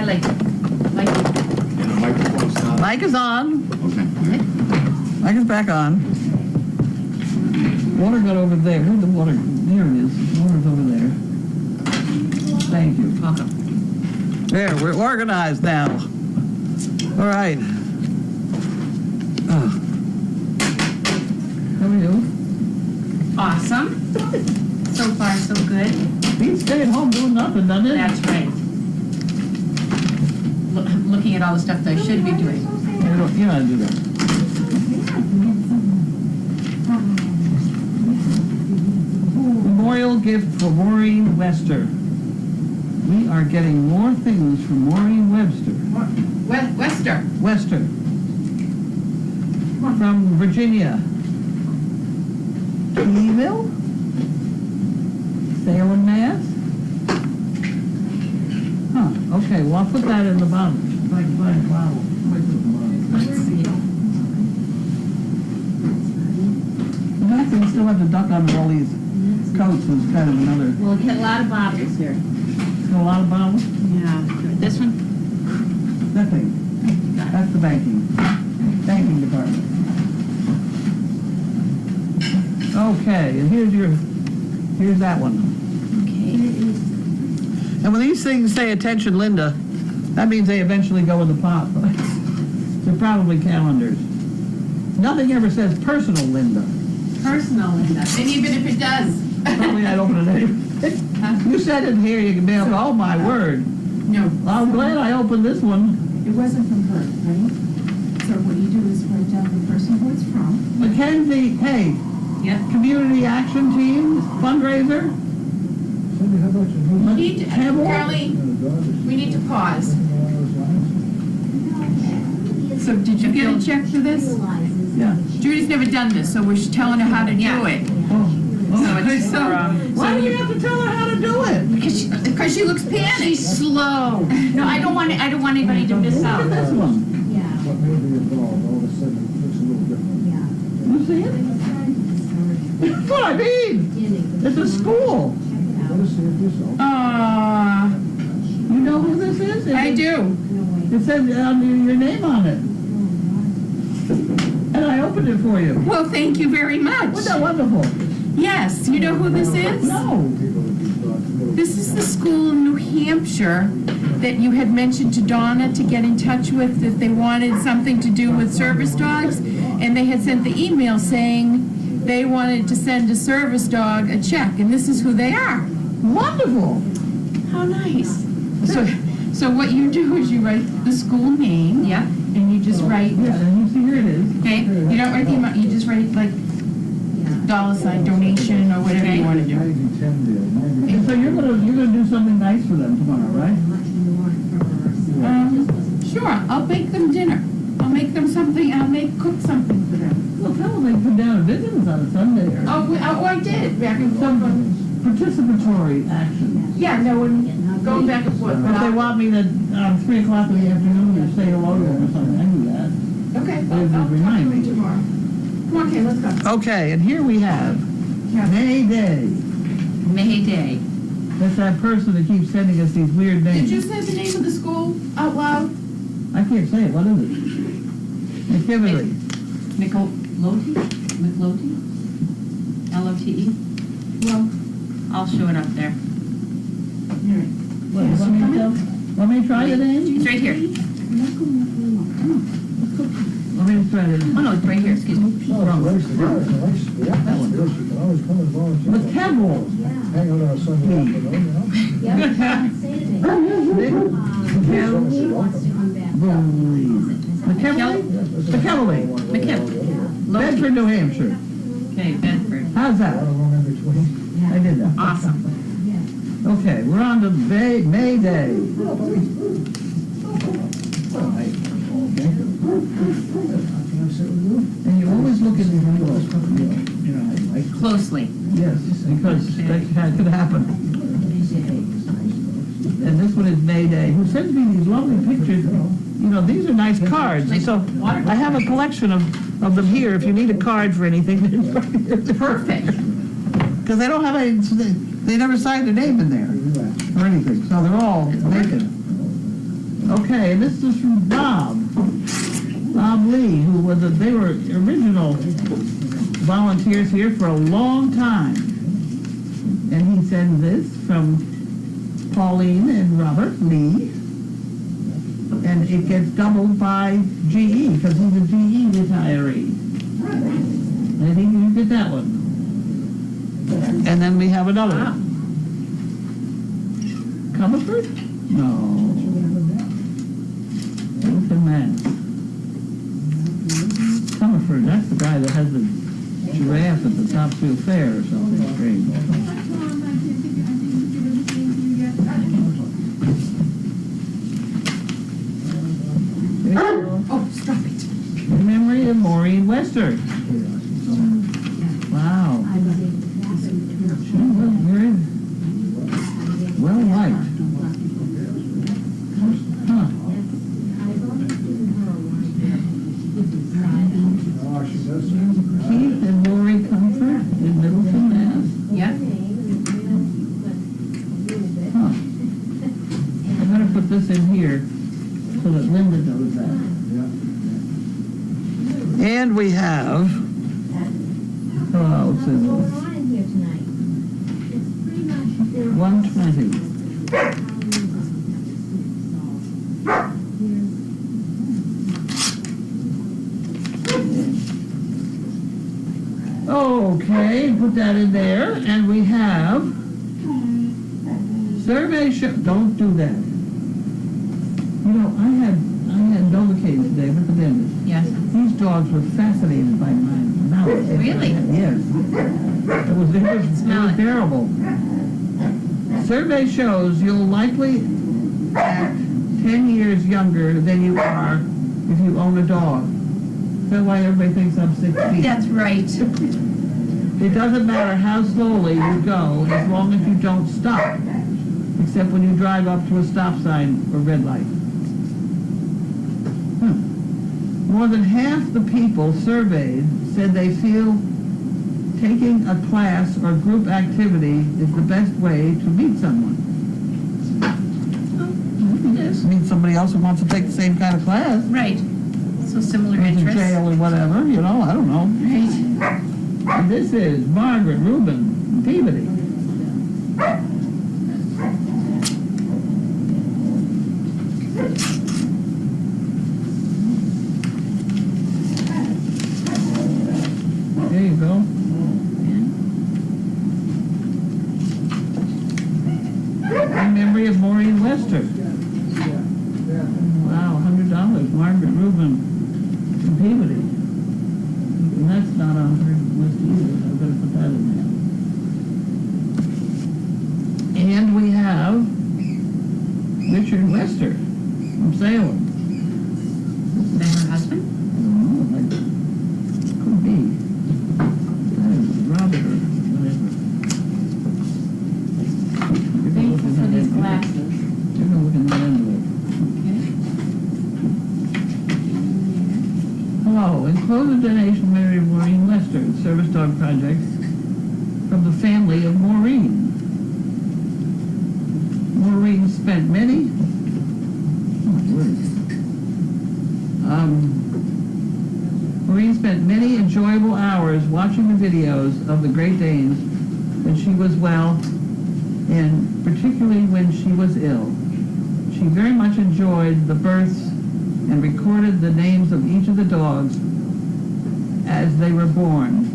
like it. And the microphone's not. Mic is on. Okay. Mic is back on. Water got over there. Where'd the water? There it is. The water's over there. Thank you. Welcome. There, we're organized now. All right. Oh. How are you? Awesome. So far, so good. He's staying home doing nothing, doesn't it? That's right. Looking at all the stuff that I should be doing. You know how to do that. Memorial gift for Maureen Webster. We are getting more things from Maureen Webster. Wester. Webster. From Virginia. Evil? Salem, Mass? Huh, okay, well, I'll put that in the bottom. If I can find a bottle. Let's see. The fact that we still have to duck under all these coats is kind of another... We'll get a lot of bottles here. A lot of bottles? Yeah. This one? That thing. That's the banking department. Okay, and here's that one. Okay. And when these things say "Attention, Linda," that means they eventually go in the pot. They're probably calendars. Nothing ever says "Personal, Linda." Personal, Linda. And even if it does. Probably I'd open it anyway. You said it here, you can be able to, oh my word. No. Well, I'm glad I opened this one. It wasn't from her, right? So what you do is write down the person who it's from. Mackenzie, hey, Yep. Community Action Team, fundraiser. Carlene, we need to pause. So did you get a check for this? Yeah. Judy's never done this, so we're telling her how to do it. Why do we have to tell her how to do it? Because she looks panicked. She's slow. No, I don't want anybody to miss Look out. at this one. Yeah. What may be involved, all of a sudden it looks a little different. Yeah. You see it? That's what I mean. It's a school. Let us see it yourself. You know who this is? I do. It says your name on it. And I opened it for you. Well, thank you very much. Wasn't that wonderful? Yes, you know who this is? No. This is the school in New Hampshire that you had mentioned to Donna to get in touch with if they wanted something to do with service dogs. And they had sent the email saying they wanted to send a service dog a check. And this is who they are. Wonderful. How nice. So what you do is you write the school name. Yeah. And you just write. Yeah, and you see here it is. Okay. You don't write the amount. You just write like $sign donation or whatever you want to do. And so you're gonna do something nice for them tomorrow, right? Sure. I'll bake them dinner. I'll make them something. Cook something for them. Well, tell them they can come down and visit us on a Sunday or Oh, I did. Back and forth. some participatory action. Yeah, no, when going back and forth. If they want me to 3 o'clock in the afternoon to say hello to them or something, I do that. Okay. I'll remind me tomorrow. Okay, let's go. Okay, and here we have May Day. May Day. That's that person that keeps sending us these weird names. Did you say the name of the school out loud? I can't say it. What is it? McKinley. McLote? L-O-T-E? Well, I'll show it up there. What, let me try the name? It's right here. Let me try it. Oh, no, it's right here, excuse me. Oh, it's nice to hear. It's nice. The atmosphere, she can always come and volunteer. McKinley. Hang out on a Sunday afternoon, you know? McKinley. Bedford, New Hampshire. Okay, Bedford. How's that? Right along in between. I did that. Awesome. Okay, we're on to May Day. And you always look at the Closely. yes, because that could happen. And this one is May Day. Who sends me these lovely pictures? You know, these are nice cards. And so I have a collection of them here. If you need a card for anything, Perfect. because they don't have any. They never signed a name in there or anything. So they're all naked. Okay, and this is from Bob Lee, who was they were original volunteers here for a long time. And he sends this from Pauline and Robert Lee. And it gets doubled by GE, because he's a GE retiree. I think you get that one. And then we have another one. Comerford? No. Littleton, Mass. Comerford, that's the guy that has the giraffe at the Topsfield Fair or something strange. Oh, stop it. In memory of Maureen Wester. Wow. She was very well liked. Huh. Keith and Lori Comfort in Middleton, Mass. Yep. Huh. I'm gonna put this in here so that Linda knows that. And we have, oh, what's this? 120. Okay, put that in there, and we have survey show. Don't do that. You know, I had Novocaine today with the dentist. Yes. These dogs were fascinated by my mouth. Really? Yes. It was Smell it. terrible. Survey shows you'll likely act 10 years younger than you are if you own a dog. That's why everybody thinks I'm 16. That's right. It doesn't matter how slowly you go as long as you don't stop, except when you drive up to a stop sign or red light. More than half the people surveyed said they feel taking a class or group activity is the best way to meet someone. Yes, meet somebody else who wants to take the same kind of class. Right. So similar Who's in interests. jail or whatever, you know, I don't know. Right. And this is Margaret Rubin Peabody. There you go. In memory of Maureen Wester. Wow, $100. Margaret Rubin from Peabody. And that's not on her list either. I've got to put that in there. And we have Richard Wester from Salem. Is that her husband? I don't know, like, could be. That is Robert or whatever. Thank you for these glasses. You're gonna look in that envelope. Hello, enclosed a donation Mary Maureen Lester, Service Dog Project, from the family of Maureen. Maureen spent many, Maureen spent many enjoyable hours watching the videos of the Great Danes when she was well, and particularly when she was ill. She very much enjoyed the births and recorded the names of each of the dogs as they were born,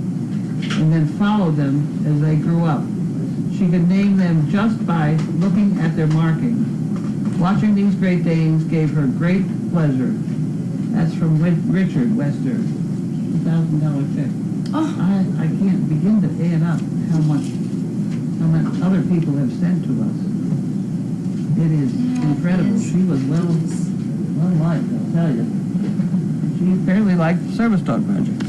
and then followed them as they grew up. She could name them just by looking at their markings. Watching these Great Danes gave her great pleasure. That's from Richard Wester, $1,000 check. Oh. I can't begin to add up how much other people have sent to us. It is incredible. She was well liked, I'll tell you. She apparently liked the Service Dog Project.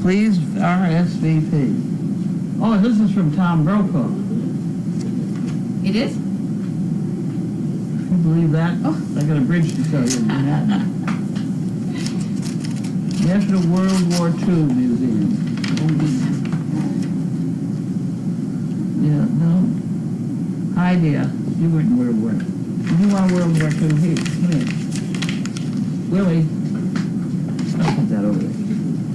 Please RSVP. Oh, this is from Tom Brokaw. It is? Can you believe that? Oh. I got a bridge to show you in Manhattan. National World War II Museum. Yeah, no idea. You weren't in World War. You want a world record? Here, come here. Willie. I'll put that over there.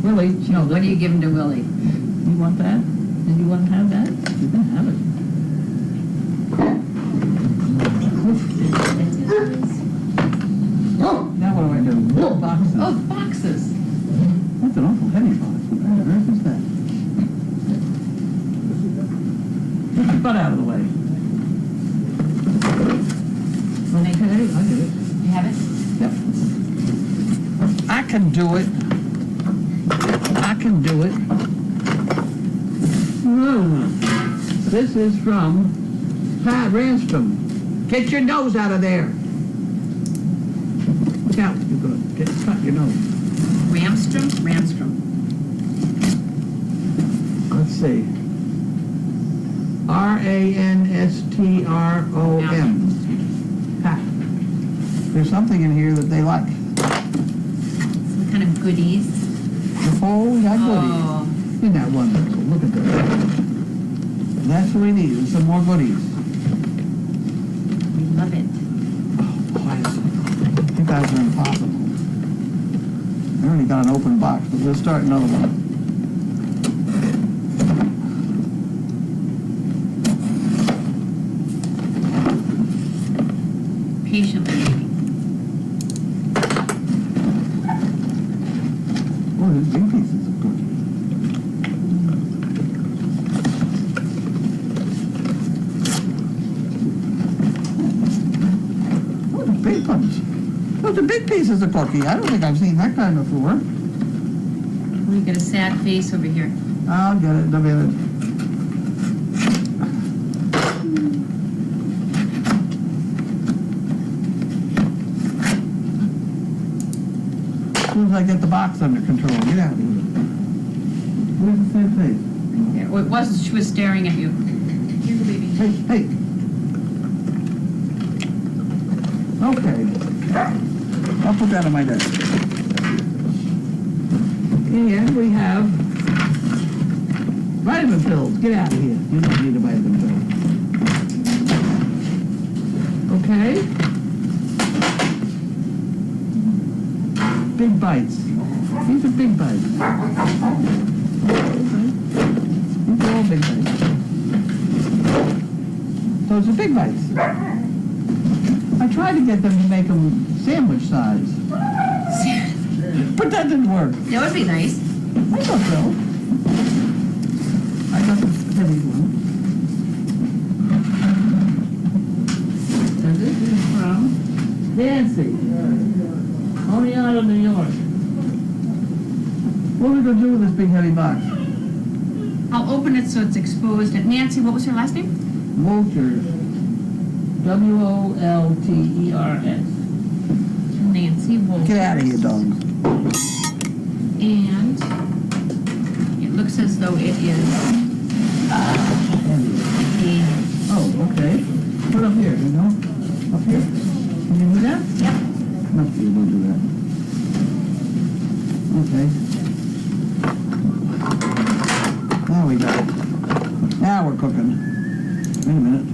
Willie, no, What are you giving to Willie? you want that? Did you want to have that? You can have it. Now what do I do? Boxes. Oh, boxes. That's an awful heavy box. What on earth is that? Get your butt out of the way. Okay, I get it. You have it? Yep. I can do it. I can do it. This is from Pat Ransom. Get your nose out of there. Look out. You're going to cut your nose. Ramstrom? Ramstrom. Let's see. Ranstrom. Pat. There's something in here that they like. Some kind of goodies. Oh, we got goodies. Oh, Isn't that wonderful? Look at that. That's what we need, is some more goodies. we love it. Boy, you guys are impossible. I already got an open box, but we'll start another one. Patiently waiting. Oh, there's big pieces of cookie. Oh, the big ones. Oh, the big pieces of cookie. I don't think I've seen that kind before. We got a sad face over here. I'll get it in a minute. As soon as I get the box under control, get out of here. Where's the same face? Yeah, well, it was, she was staring at you. Here, baby. Hey, hey. Okay. I'll put that on my desk. And we have vitamin pills. Get out of here. You don't need a vitamin pill. Okay. Big bites. These are big bites. These are all big bites. Those are big bites. I tried to get them to make them sandwich size, but that didn't work. That would be nice. I thought so. I got this heavy one. And this is from Nancy. Coney Island, New York. What are we going to do with this big heavy box? I'll open it so it's exposed. And Nancy, what was her last name? Wolters. Wolters. Nancy Wolters. Get out of here, dogs. And it looks as though it is Oh, okay. Put up here, you know? Up here? Can you do that? Yep. Must be able to do that. Okay. Now we got it. Now we're cooking. Wait a minute.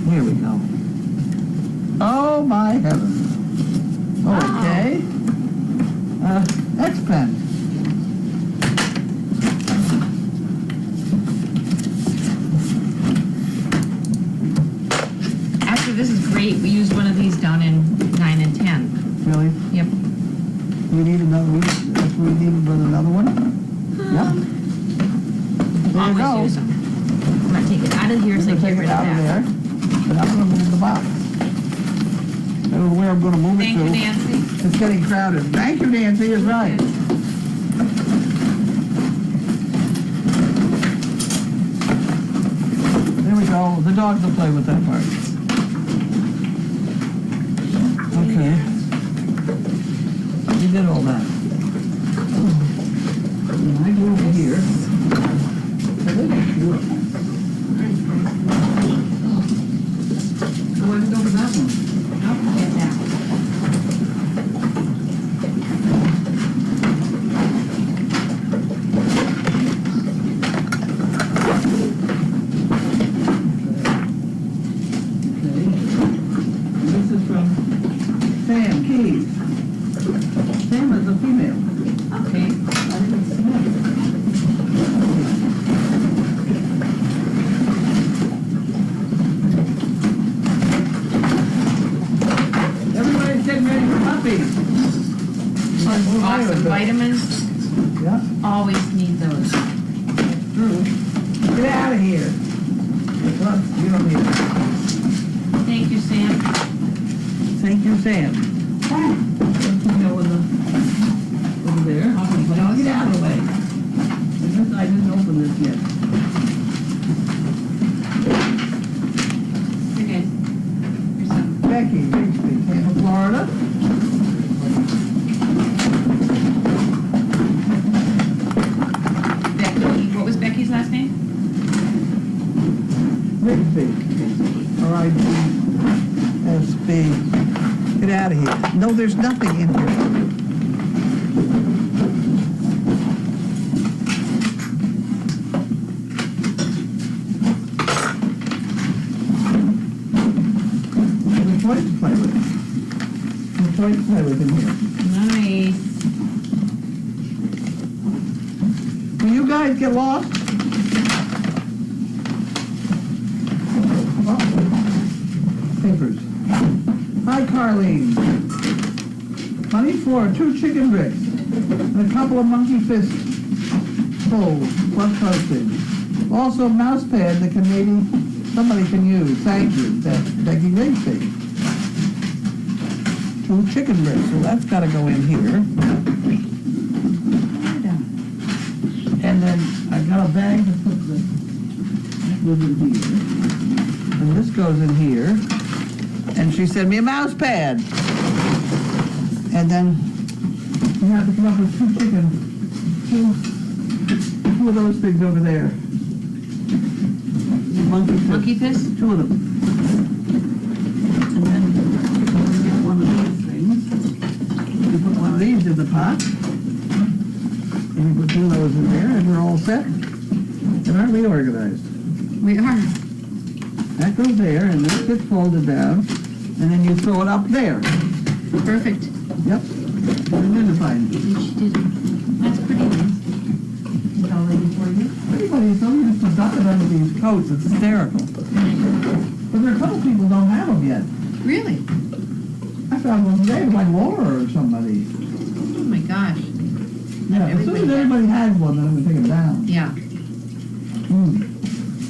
Here we go. Oh my heavens. Okay. X-Pen. Actually, this is great. We used one of these down in 9 and 10. Really? Yep. We need another, that's what we need with another one? Yeah. There you go. Always use them. I'm gonna take it out of here so I Take can get it rid of out of that. there, and I'm gonna move the box. I don't know where I'm gonna move it Thank to. you, Nancy. It's getting crowded. Thank you, Nancy, is right. There we go. The dogs will play with that part. Okay. You did all that. And I go over here. I think it's beautiful. So I didn't go for that one. Don't forget that. awesome. Vitamins, Yeah, always need those. true. Get out of here. Look, you don't need it. Thank you, Sam. Thank you, Sam. Let's go over there. Now get out of the way. I didn't open this yet. You're good. Here's some. Becky, Bixby, Tampa, Florida. Becky, what was Becky's last name? Bixby. R-I-G-S-B. Get out of here. No, there's nothing in here. There's toys to play with. There's toys to play with in here. Nice. Will you guys get lost? Oh. Papers. Hi, Carlene. Honey for 2 chicken bricks and a couple of monkey fist bowls plus postage. Also a mouse pad that can maybe somebody can use. Thank you. That's Becky Rigsby. 2 chicken bricks. So that's got to go in here. And then I've got a bag to put the, that goes in here. And this goes in here. And she sent me a mouse pad. And then you have to come up with 2 chicken, two of those things over there. Monkey fist? 2 of them. And then you get one of these things. You put one of these in the pot. And you put 2 of those in there, and we're all set. And aren't we organized? We are. That goes there, and this gets folded down, and then you throw it up there. Perfect. Yep. Identified. She did. That's pretty nice. Is it all ready for you? Everybody's so used to ducking under these coats, it's hysterical. But there are a couple people who don't have them yet. Really? I found one today, like Laura or somebody. Oh my gosh. Yeah, as soon as everybody has one, then I'm gonna take them down. Yeah.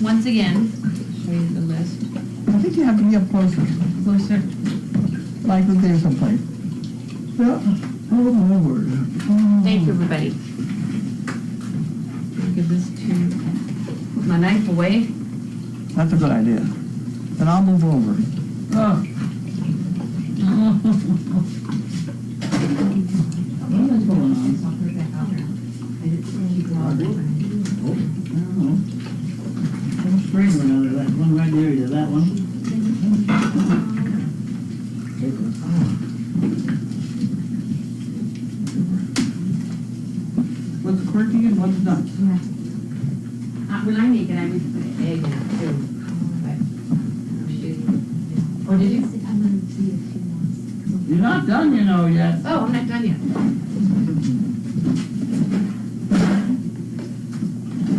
Once again, show you the list. I think you have to be up closer, Closer. like there someplace. Yeah. Oh, my word. Oh. Thank you, everybody. Give this to, put my knife away. That's a good idea. Then I'll move over. Oh. What's going on? String one under that one right there, that one. What's quirky and what's not? When I make it, I would put an egg in it too. Or did you? You're not done, you know, yet. Oh, I'm not done yet.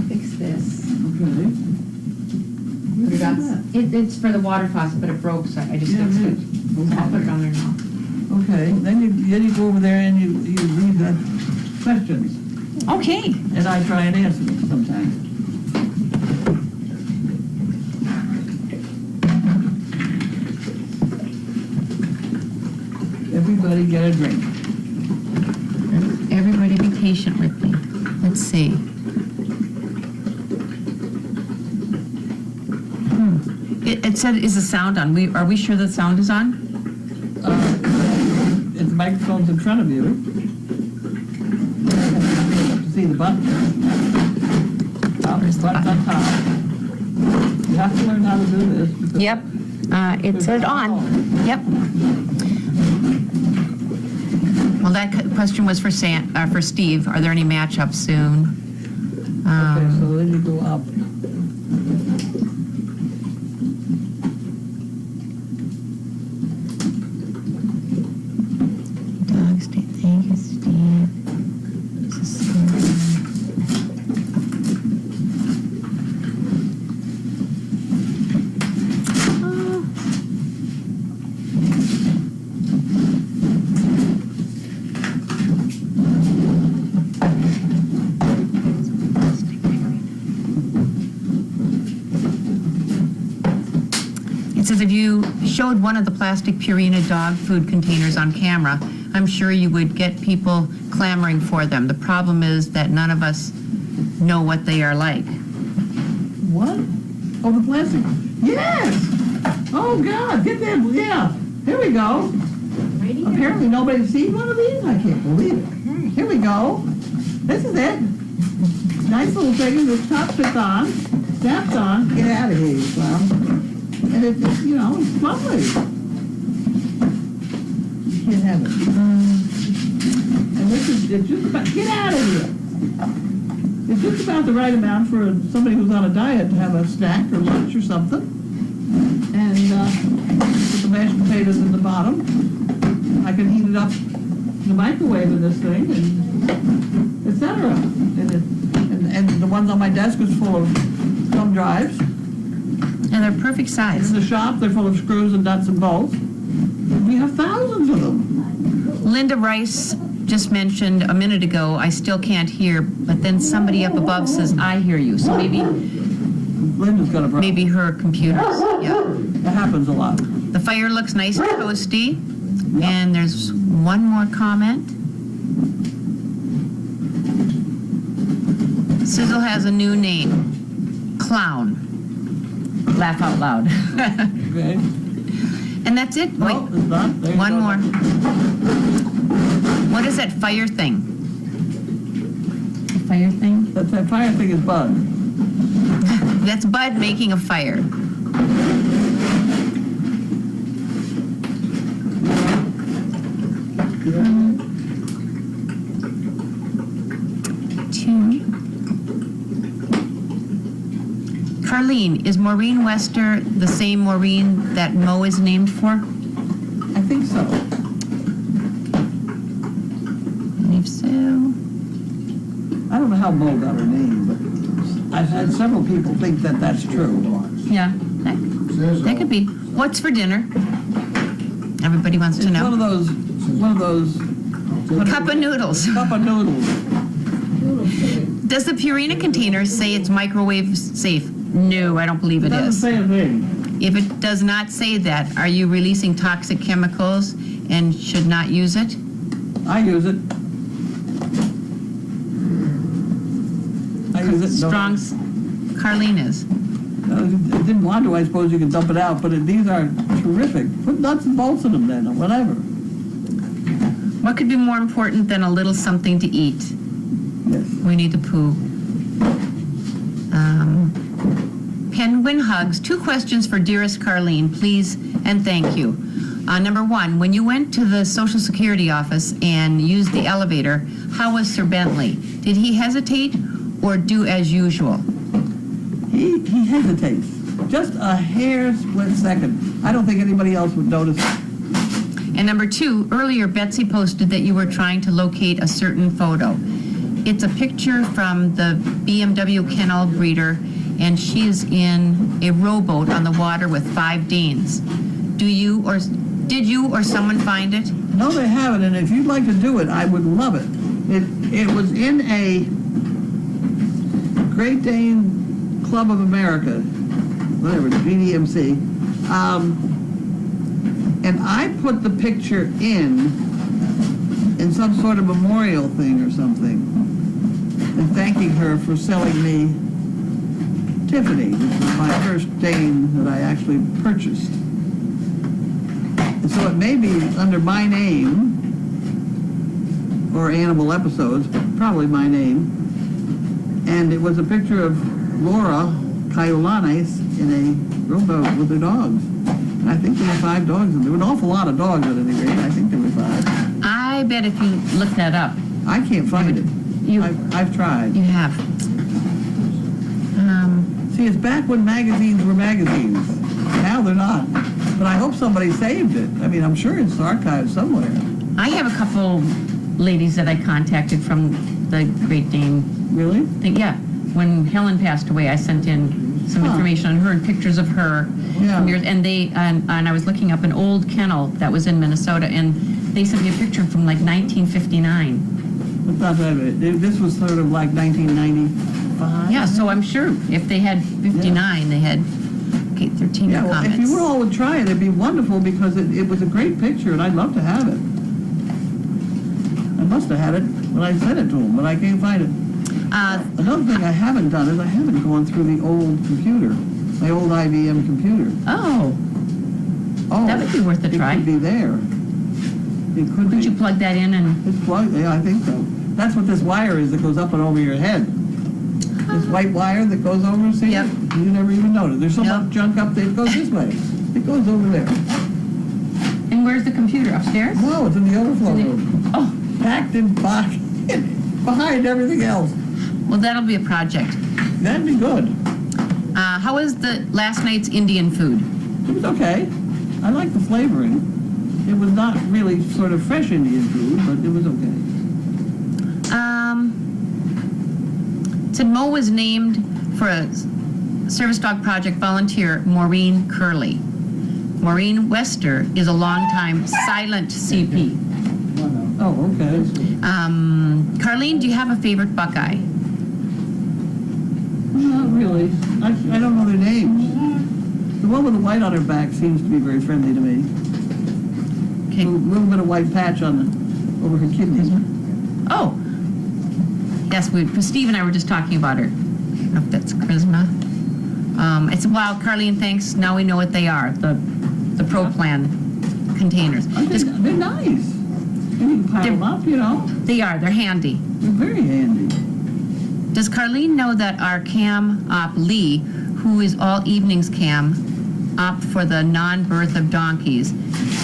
Fix this. Okay. Put it up. It's for the water faucet, but it broke, so I just fixed it. I'll put it on there now. Okay, then you go over there and you read the questions, Okay. and I try and answer them sometimes. Everybody get a drink. Everybody be patient with me. Let's see. It said, is the sound on? Are we sure the sound is on? If the microphone's in front of you, you have to see the button. Where's the Button's on top. You have to learn how to do this. because- Yep. It said on. Yep. Well, that question was for Steve. Are there any matchups soon? Okay, so then you go up. Dogs, thank you, Steve. This is says, if you showed one of the plastic Purina dog food containers on camera, I'm sure you would get people clamoring for them. The problem is that none of us know what they are like. What? Oh, the plastic? Yes! Oh, God, get that, yeah. Here we go. Apparently nobody's seen one of these. I can't believe it. Here we go. This is it. Nice little thing. The top fits on, snaps on. Get out of here, you clown. And it's, you know, it's lovely. You can't have it. And this is, it's just about, get out of here. It's just about the right amount for somebody who's on a diet to have a snack or lunch or something. And put the mashed potatoes in the bottom. I can heat it up in the microwave in this thing, and etc. And the ones on my desk is full of thumb drives. And they're perfect size. In the shop, they're full of screws and nuts and bolts. We have thousands of them. Linda Rice just mentioned a minute ago, I still can't hear, but then somebody up above says, I hear you. So maybe Linda's got a problem. maybe her computer's, yeah. That happens a lot. The fire looks nice and toasty. And there's one more comment. Sizzle has a new name. Clown. Laugh out loud. Okay. And that's it. Wait, No, it's not. There you one go. more. What is that fire thing? The fire thing? That fire thing is Bud. That's Bud making a fire. Carlene, is Maureen Wester the same Maureen that Mo is named for? I think so. I believe so. I don't know how Mo got her name, but I've had several people think that that's true. Yeah, that could be. What's for dinner? Everybody wants to It's know. one of those Cup of noodles. cup of noodles. Does the Purina container say it's microwave safe? No, I don't believe it Doesn't is. say a thing. If it does not say that, are you releasing toxic chemicals and should not use it? I use it. I use it. Strong, Carlene is. It didn't want to, I suppose you can dump it out, but these are terrific. Put nuts and bolts in them then, or whatever. What could be more important than a little something to eat? Yes. We need to poo. Penguin hugs. 2 questions for dearest Carlene, please and thank you. Number 1, when you went to the Social Security office and used the elevator, how was Sir Bentley? Did he hesitate or do as usual? He hesitates. Just a hair split second. I don't think anybody else would notice it. And number 2, earlier Betsy posted that you were trying to locate a certain photo. It's a picture from the BMW kennel breeder, and she is in a rowboat on the water with 5 Danes. Did you or someone find it? No, they haven't, and if you'd like to do it, I would love it. It was in a Great Dane Club of America, whatever, GDMC, and I put the picture in some sort of memorial thing or something, and thanking her for selling me Tiffany, which was my first Dane that I actually purchased. And so it may be under my name, or Animal Episodes, but probably my name. And it was a picture of Laura Cayolanes in a rowboat with her dogs. And I think there were 5 dogs. There were an awful lot of dogs at any rate. I think there were 5. I bet if you look that up, I can't find it. I've tried. you have. See, it's back when magazines were magazines. Now they're not. But I hope somebody saved it. I mean, I'm sure it's archived somewhere. I have a couple ladies that I contacted from the Great Dane Really? thing. Yeah, when Helen passed away, I sent in some information on her and pictures of her from years. And and I was looking up an old kennel that was in Minnesota, and they sent me a picture from like 1959. It's not that this was sort of like 1995. Yeah, so I'm sure if they had 59, they had locate 13 Yeah, well, comments. if you all would try it, it'd be wonderful because it was a great picture and I'd love to have it. I must have had it when I sent it to him, but I can't find it. Another thing I haven't done is I haven't gone through the old computer, my old IBM computer. Oh, Oh, that would be worth a try. It could be there. It could be. Could you plug that in and, It's plugged, yeah, I think so. That's what this wire is that goes up and over your head. This white wire that goes over, see? Yep. You never even noticed. There's so Yep. much junk up there. It goes this way. It goes over there. and where's the computer, upstairs? No, it's in the overflow room. Oh, Packed in box behind everything else. well, that'll be a project. That'd be good. How was the last night's Indian food? It was okay. I like the flavoring. It was not really sort of fresh Indian food, but it was okay. Said Mo was named for a service dog project volunteer, Maureen Curley. Maureen Wester is a longtime silent CP. Oh, okay. Carlene, do you have a favorite Buckeye? Not really. I don't know their names. The one with the white on her back seems to be very friendly to me. Okay. A little bit of white patch on over her kidneys. Oh, yes, Steve and I were just talking about her. I don't know if that's charisma. It's wow, Carlene, thanks. Now we know what they are. The Pro Plan containers. I think they're nice. And you can pile them up, you know. They are. They're handy. They're very handy. Does Carlene know that our cam op Lee, who is all evenings cam op for the non-birth of donkeys,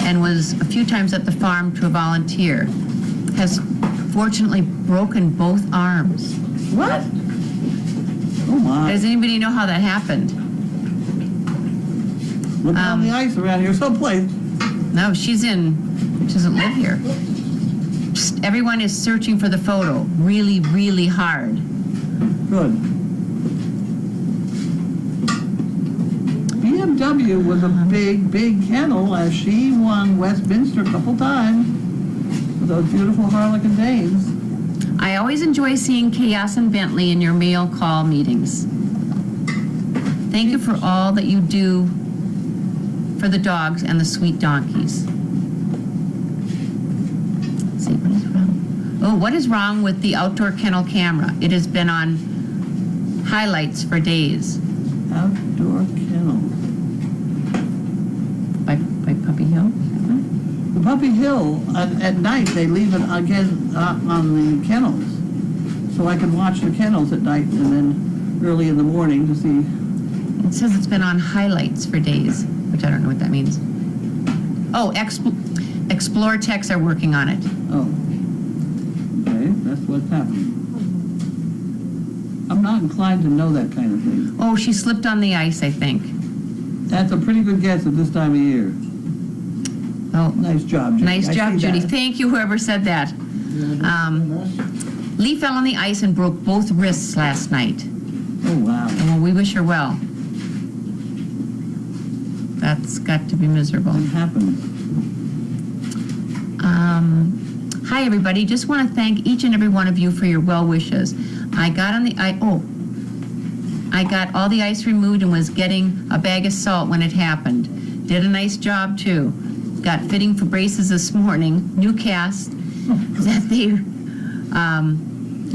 and was a few times at the farm to volunteer, has fortunately broken both arms? What? Oh my. Does anybody know how that happened? Look on the ice around here someplace. No, she doesn't live here. Just, everyone is searching for the photo really, really hard. Good. BMW was a big, big kennel as she won Westminster a couple times with those beautiful Harlequin Danes. I always enjoy seeing Chaos and Bentley in your mail call meetings. Thank you for all that you do for the dogs and the sweet donkeys. Let's see, what is wrong? Oh, what is wrong with the outdoor kennel camera? It has been on highlights for days. Outdoor kennel. By Puppy Hill? The Puppy Hill, at night, they leave it again on the kennels. So I can watch the kennels at night and then early in the morning to see. It says it's been on highlights for days, which I don't know what that means. Oh, Explore Techs are working on it. Oh. Okay, that's what's happening. I'm not inclined to know that kind of thing. Oh, she slipped on the ice, I think. That's a pretty good guess at this time of year. Oh, Nice job, Judy. nice I job, see Judy. that. Thank you, whoever said that. Lee fell on the ice and broke both wrists last night. Oh, wow. Well, we wish her well. That's got to be miserable. What happened? Hi, everybody. Just want to thank each and every one of you for your well wishes. I got all the ice removed and was getting a bag of salt when it happened. Did a nice job, too. Got fitting for braces this morning. New cast that they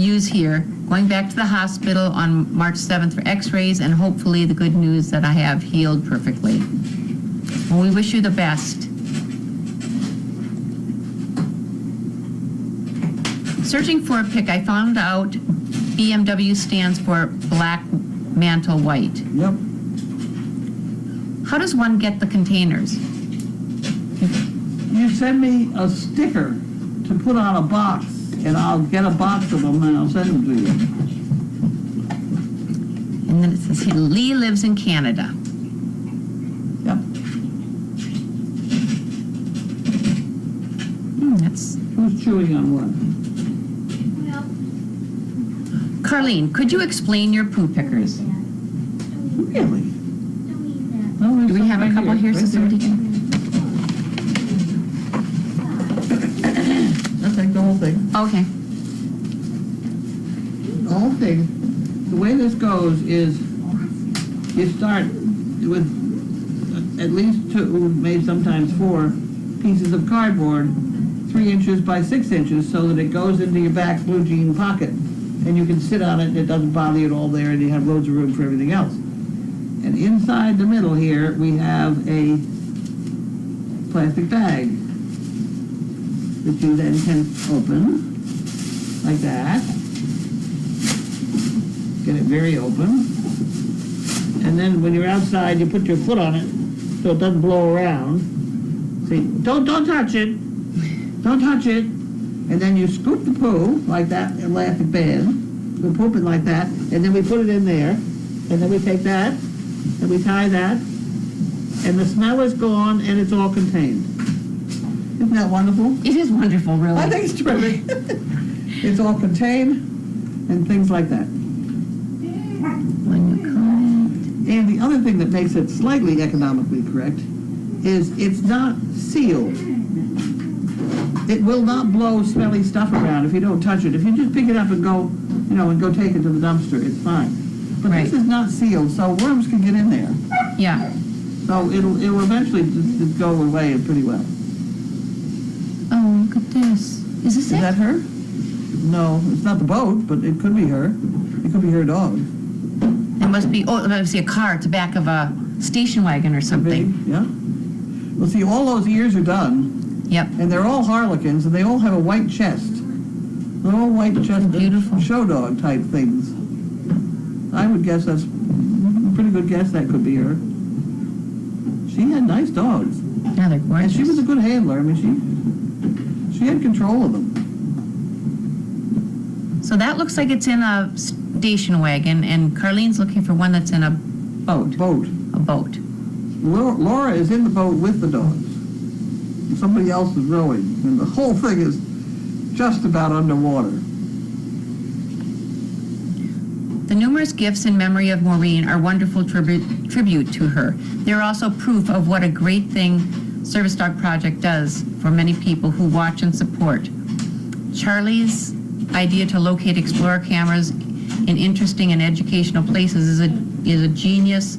use here. Going back to the hospital on March 7th for x-rays and hopefully the good news that I have healed perfectly. Well, we wish you the best. Searching for a pic, I found out BMW stands for Black Mantle White. Yep. How does one get the containers? You send me a sticker to put on a box, and I'll get a box of them and I'll send them to you. And then it says here, Lee lives in Canada. Yep. That's Who's chewing on what? Carlene, could you explain your poo pickers? Really? Oh, Do we have a couple here so somebody can? I'll take the whole thing. Okay. The whole thing, the way this goes is you start with at least 2, maybe sometimes 4 pieces of cardboard, 3 inches by 6 inches, so that it goes into your back blue jean pocket. And you can sit on it and it doesn't bother you at all there, and you have loads of room for everything else. And inside the middle here, we have a plastic bag that you then can open like that. Get it very open. And then when you're outside, you put your foot on it so it doesn't blow around. See, don't touch it. Don't touch it. And then you scoop the poo like that, elastic band. We poop it like that, and then we put it in there. And then we take that, and we tie that, and the smell is gone, and it's all contained. Isn't that wonderful? It is wonderful, really. I think it's terrific. It's all contained, and things like that. When you comment. And the other thing that makes it slightly economically correct is it's not sealed. It will not blow smelly stuff around if you don't touch it. If you just pick it up and go, and go take it to the dumpster, it's fine. But Right. this is not sealed, so worms can get in there. Yeah. So it'll eventually just go away pretty well. Oh, look at this. Is this Is it? that her? No, it's not the boat, but it could be her. It could be her dog. It must be, it must be a car at the back of a station wagon or something. Yeah. Well, see, all those ears are done. Yep. And they're all harlequins, and they all have a white chest. They're all white chest, Beautiful. show dog type things. I would guess that's a pretty good guess that could be her. She had nice dogs, Yeah, they're and gorgeous. she was a good handler. I mean, she had control of them. So that looks like it's in a station wagon, and Carlene's looking for one that's in a boat. Boat. A boat. Laura is in the boat with the dogs. And somebody else is rowing, and the whole thing is just about underwater. The numerous gifts in memory of Maureen are wonderful tribute to her. They're also proof of what a great thing Service Dog Project does for many people who watch and support. Charlie's idea to locate Explorer cameras in interesting and educational places is a genius,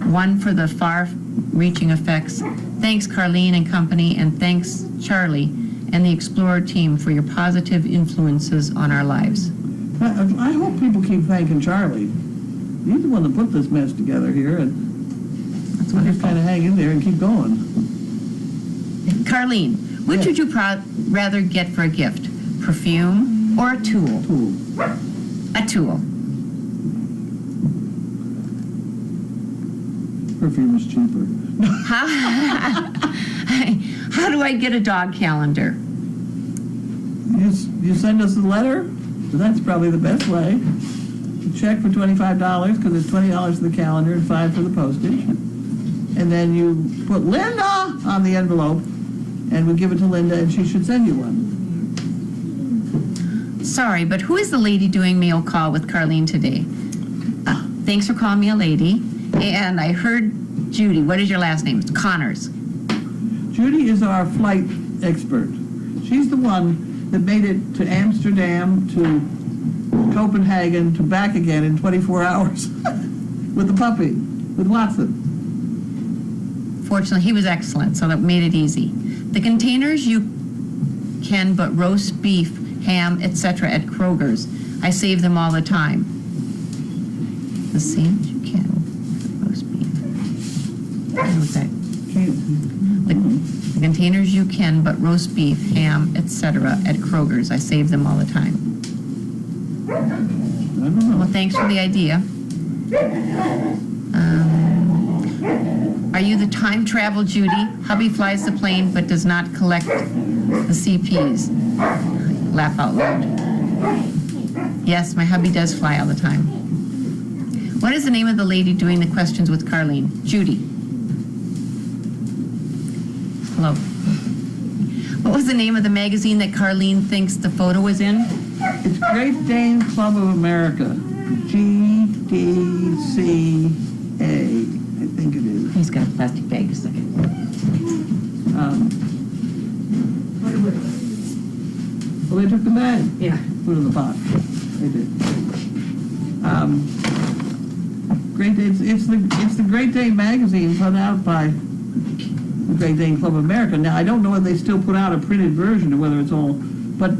one for the far-reaching effects. Thanks, Carlene and company, and thanks, Charlie and the Explorer team for your positive influences on our lives. I hope people keep thanking Charlie. He's the one that put this mess together here, and That's we'll just wonderful. kind of hang in there and keep going. Carlene, which Yes. would you rather get for a gift? Perfume or a tool? Cool. A tool. Perfume is cheaper. How do I get a dog calendar? You send us a letter? So that's probably the best way. You check for $25 because it's $20 for the calendar and $5 for the postage. And then you put Linda on the envelope, and we give it to Linda, and she should send you one. Sorry, but who is the lady doing mail call with Carlene today? Thanks for calling me a lady. And I heard Judy. What is your last name? It's Connors. Judy is our flight expert. She's the one that made it to Amsterdam, to Copenhagen, to back again in 24 hours with the puppy, with Watson. Fortunately, he was excellent, so that made it easy. The containers you can but roast beef, ham, etc. at Kroger's. I save them all the time. The same you can, roast beef. What's that? The containers you can but roast beef, ham, etc. at Kroger's. I save them all the time. I don't know. Well, thanks for the idea. Are you the time travel Judy? Hubby flies the plane but does not collect the CPs. Laugh out loud. Yes, my hubby does fly all the time. What is the name of the lady doing the questions with Carlene? Judy. Hello. What was the name of the magazine that Carlene thinks the photo was in? It's Great Dane Club of America, GDCA, I think it is. He's got a plastic bag, just a second. Well, they took the bag. Yeah. Put it in the pot. They did. Great Dane. It's the Great Dane magazine put out by Great Dane Club of America. Now, I don't know whether they still put out a printed version or whether it's all, but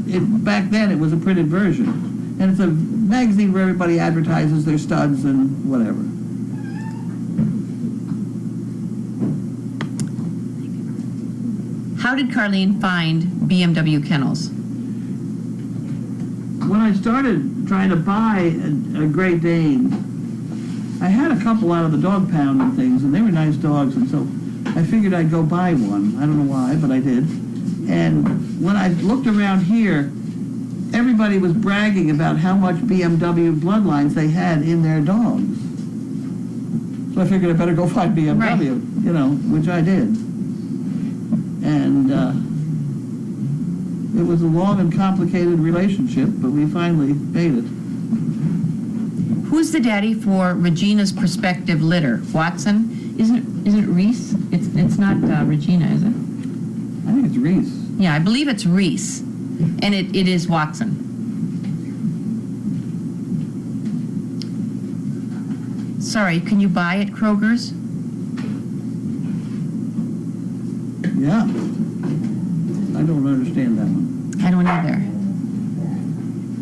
back then it was a printed version. And it's a magazine where everybody advertises their studs and whatever. How did Carlene find BMW Kennels? When I started trying to buy a Great Dane, I had a couple out of the dog pound and things, and they were nice dogs, and so I figured I'd go buy one. I don't know why, but I did. And when I looked around here, everybody was bragging about how much BMW bloodlines they had in their dogs. So I figured I better go find BMW, Right. you know, which I did. And it was a long and complicated relationship, but we finally made it. Who's the daddy for Regina's prospective litter? Watson? Isn't it Reese? It's not Regina, is it? I think it's Reese. Yeah, I believe it's Reese, and it is Watson. Sorry, can you buy at Kroger's? Yeah. I don't understand that one. I don't either.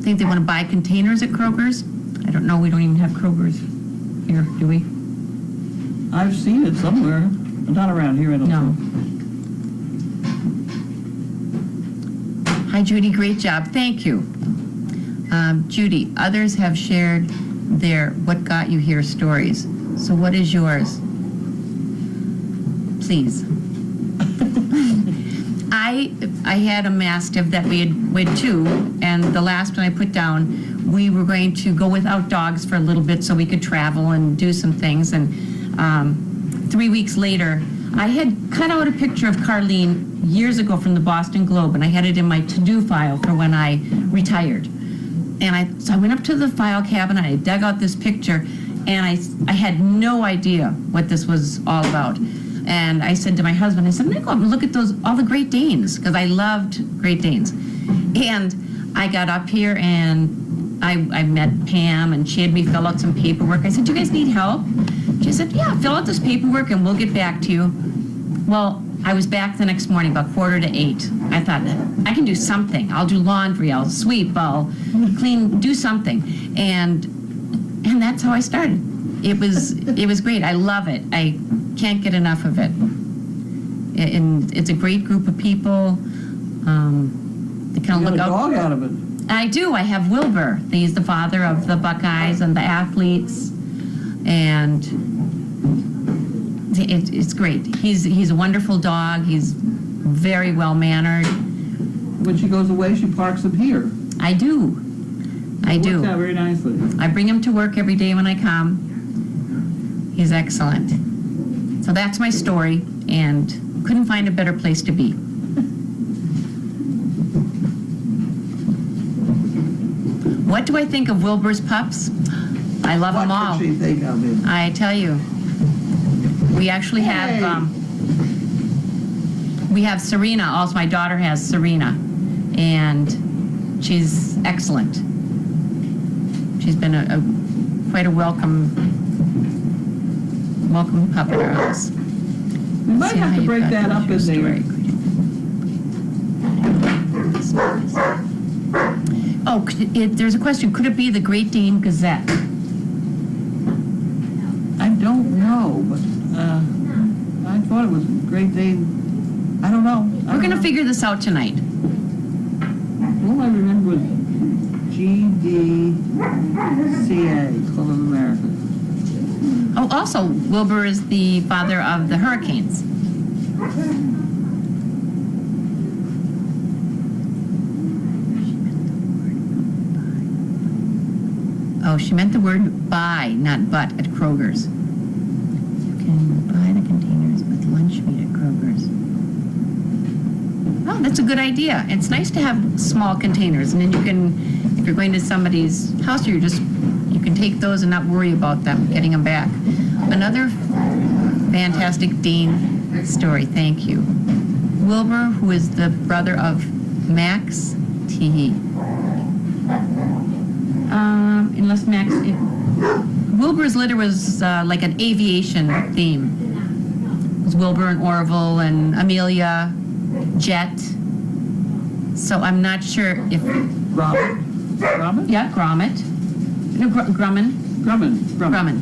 Think they want to buy containers at Kroger's? I don't know. We don't even have Kroger's here, do we? I've seen it somewhere, but not around here, I don't No. think. Hi, Judy. Great job. Thank you. Judy, others have shared their what got you here stories. So what is yours? Please. I had a Mastiff that we had two, and the last one I put down, we were going to go without dogs for a little bit so we could travel and do some things. And 3 weeks later, I had cut out a picture of Carlene years ago from the Boston Globe, and I had it in my to-do file for when I retired. And so I went up to the file cabinet, I dug out this picture, and I had no idea what this was all about. And I said to my husband, I said, I'm going to go up and look at all the Great Danes, because I loved Great Danes. And I got up here, and I met Pam, and she had me fill out some paperwork. I said, do you guys need help? She said, yeah, fill out this paperwork, and we'll get back to you. Well, I was back the next morning, about 7:45. I thought, I can do something. I'll do laundry, I'll sweep, I'll clean, do something. And that's how I started. It was great. I love it. I can't get enough of it. And it's a great group of people. They kind of You look got a out. dog out of it. I do. I have Wilbur. He's the father of the Buckeyes and the athletes, and it's great. He's a wonderful dog. He's very well mannered. When she goes away, she parks him here. I do. I do. Works out very nicely. I bring him to work every day when I come. He's excellent. So that's my story, and couldn't find a better place to be. What do I think of Wilbur's pups? I love them all. What did she think of him? I tell you, we actually have Serena. Also, my daughter has Serena, and she's excellent. She's been quite a welcome pup at our house. We might have to break that up in there. Oh, there's a question. Could it be the Great Dane Gazette? I don't know, but I thought it was Great Dane. I don't know. We're going to figure this out tonight. All I remember was GDCA, Club of America. Oh, also, Wilbur is the father of the Hurricanes. Oh, she meant the word buy, not but, at Kroger's. You can buy the containers with lunch meat at Kroger's. Oh, that's a good idea. It's nice to have small containers, and then you can, if you're going to somebody's house, you can take those and not worry about them, getting them back. Another fantastic Dane story, thank you. Wilbur, who is the brother of Max Teehee. Unless Wilbur's litter was like an aviation theme. It was Wilbur and Orville and Amelia, Jet. So I'm not sure if, Gromit? yeah, Gromit. No, Grumman. Grumman.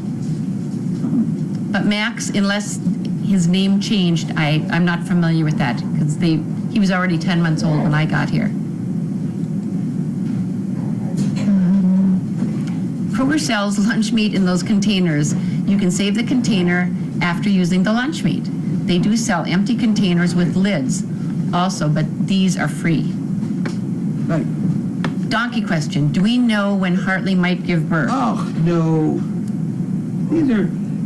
But Max, unless his name changed, I'm not familiar with that because he was already 10 months old when I got here. Kroger sells lunch meat in those containers. You can save the container after using the lunch meat. They do sell empty containers with lids also, but these are free. Right. Donkey question. Do we know when Hartley might give birth? Oh, no.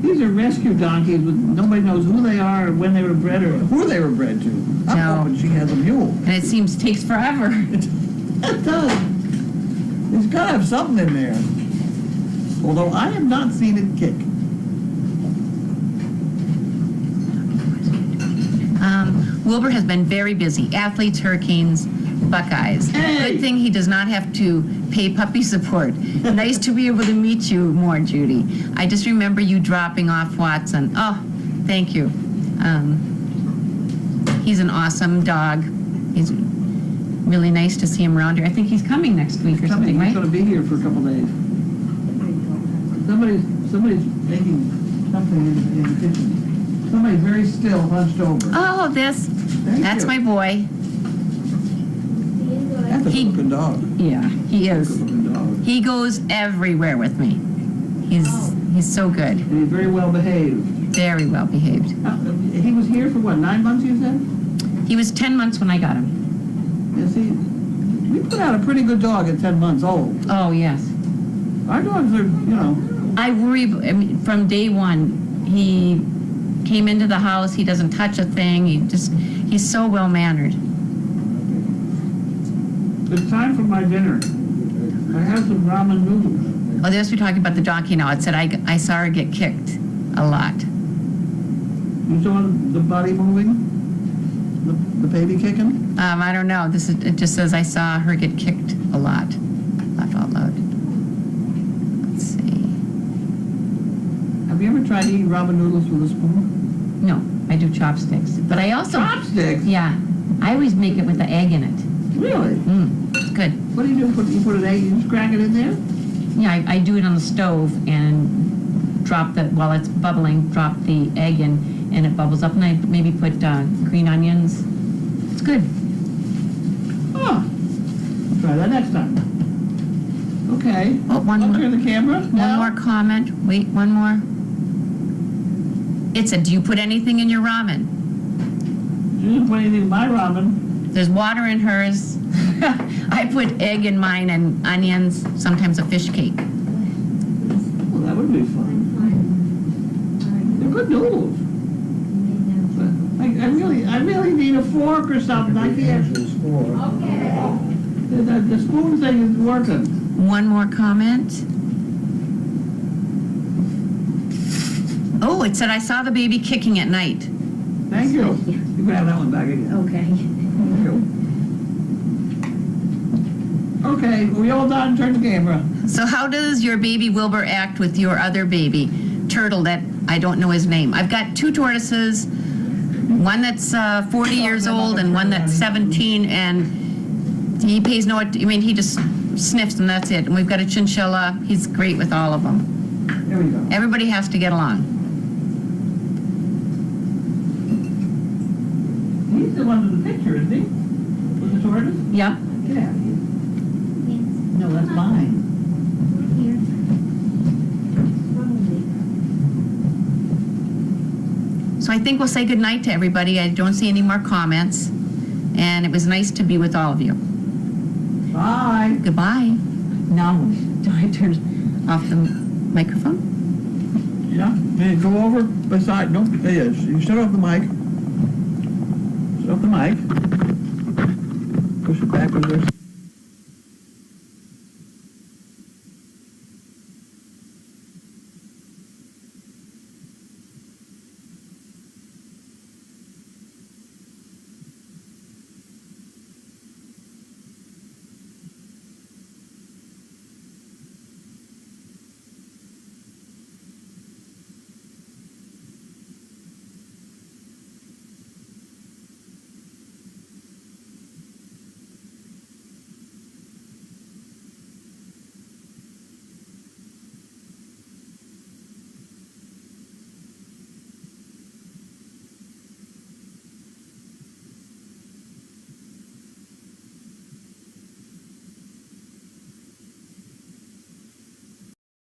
These are rescue donkeys, but nobody knows who they are, or when they were bred, or who they were bred to. I'm No. hoping she has a mule. And it seems takes forever. It does. There's got to have something in there. Although I have not seen it kick. Wilbur has been very busy. Athletes, Hurricanes, Buckeyes. Hey! Good thing he does not have to pay puppy support. Nice to be able to meet you more, Judy. I just remember you dropping off Watson. Oh, thank you. He's an awesome dog. He's really nice to see him around here. I think he's coming next week or something, He's right? going to be here for a couple days. Somebody's making something in the kitchen. Somebody's very still, hunched over. Oh, that's you. my boy. That's a good-looking dog. Yeah, he is. Good-looking dog. He goes everywhere with me. He's so good. And he's very well behaved. Very well behaved. He was here for what, 9 months, you said? He was 10 months when I got him. Yeah, see, we put out a pretty good dog at 10 months old. Oh, yes. Our dogs are, I worry, from day one, he came into the house, he doesn't touch a thing, he's so well-mannered. it's time for my dinner. I have some ramen noodles. Oh, there's we're talking about the donkey now. It said I saw her get kicked a lot. You saw the body moving? The baby kicking? I don't know. It just says I saw her get kicked a lot. Laugh out loud. Let's see. Have you ever tried to eat ramen noodles with a spoon? No, I do chopsticks. But I also... Chopsticks? Yeah. I always make it with the egg in it. Really? It's good. What do? You put an egg, you just crack it in there? Yeah, I do it on the stove and while it's bubbling, drop the egg in and it bubbles up, and I maybe put green onions. It's good. Oh, I'll try that next time. Okay. Oh, one I'll more. turn the camera. One more comment. Wait, one more. It said, do you put anything in your ramen? You didn't put anything in my ramen. There's water in hers. I put egg in mine and onions, sometimes a fish cake. Well, that would be fun. They're good noodles. But I really need a fork or something. I can't. The spoon thing is working. One more comment. Oh, it said, I saw the baby kicking at night. Thank you. You can have that one back again. Okay. Thank you. Okay, we all done? Turn the camera. So how does your baby Wilbur act with your other baby, Turtle, that I don't know his name? I've got 2 tortoises, one that's 40 years old and one that's 17, and he pays he just sniffs and that's it. And we've got a chinchilla. He's great with all of them. There we go. Everybody has to get along. He's the one in the picture, isn't he? With the tortoise? Yep. Yeah. No, that's mine. So I think we'll say goodnight to everybody. I don't see any more comments. And it was nice to be with all of you. Bye. Goodbye. Now, do I turn off the microphone? Yeah. Hey, go over beside. No, yeah, you shut off the mic. Shut off the mic. Push it back over there.